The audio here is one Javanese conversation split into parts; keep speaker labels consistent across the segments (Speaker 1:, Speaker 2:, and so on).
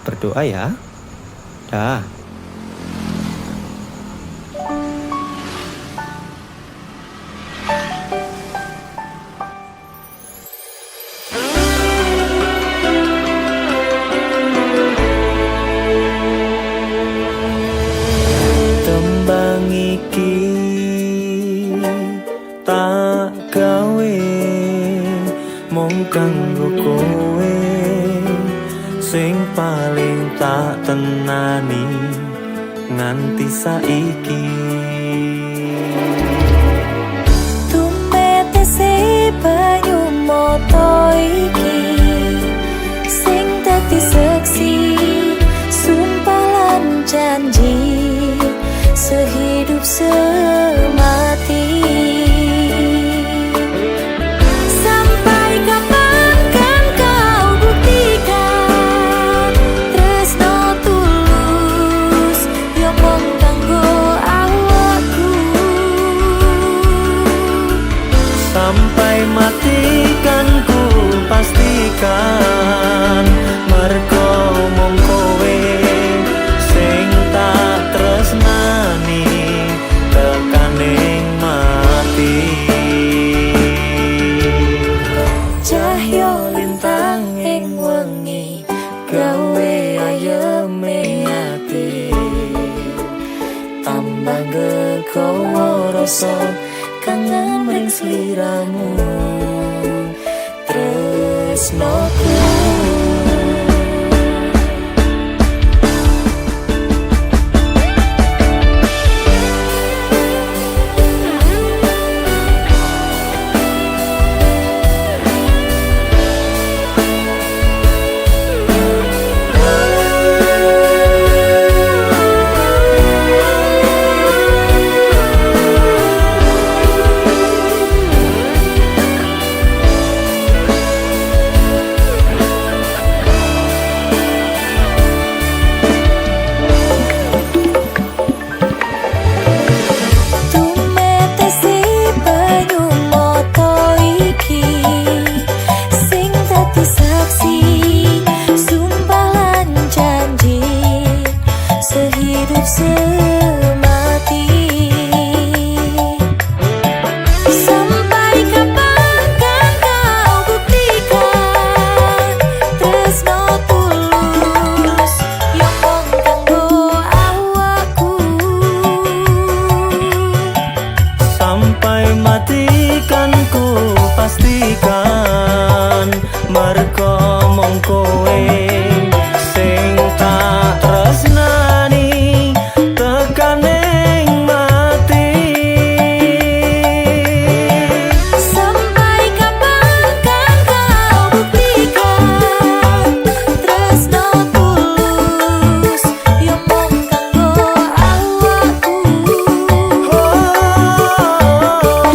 Speaker 1: Berdoa ya. Dah. Tembang iki tak gawe mung kanggo kowe, sing paling tak tenani nganti saiki.
Speaker 2: Tumetese banyu moto iki sing dadi seksi, sumpah lan janji sehidup semati. Sampai kapan kan kau buktikan tresno tulus yo mung kanggo awakku.
Speaker 1: Sampai mati kan ku pastikan mergo mung kowe sing tak tresnani tekaning mati.
Speaker 2: Cahyo lintang ing wengi gawe ayeme ati, tambah gegowo rasa kangen ring sliramu tresnoku. Sehidup semati. Sampai kapan kan kau buktikan tresno tulus yo mung kanggo awakku.
Speaker 1: Sampai mati kan ku pastikan mergo mung kowe sing tak tresnani tekaning mati.
Speaker 2: Sampai kapan kan kau buktikan tresno tulus yo mung kanggo awakku.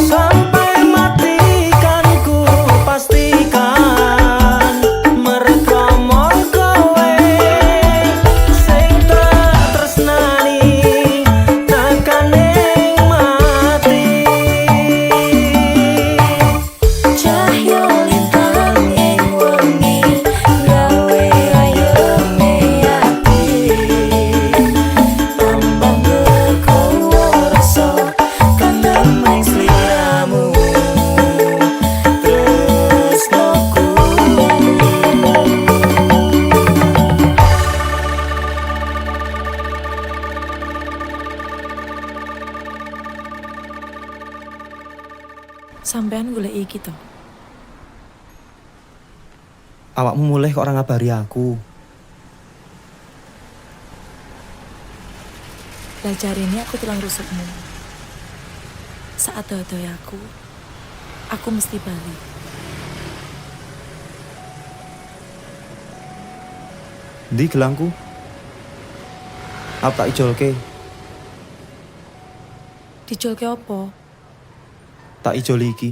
Speaker 1: Sampai mati kan ku pastikan mergo mung kowe sing tak tresnani tekaning mati.
Speaker 2: Cahyo lintang ing wengi gawe ayeme ati, tambah gegowo rasa kangen ring sliramu tresnoku. Sampean golek iki to.
Speaker 1: Awakmu mulai kok ora ngabari aku.
Speaker 2: Lah jarine aku tulang rusukmu. Saat dodoy aku mesti balik.
Speaker 1: Ndi gelangku? Apa tak ijolke?
Speaker 2: Dijolke opo?
Speaker 1: Tak ijoli iki.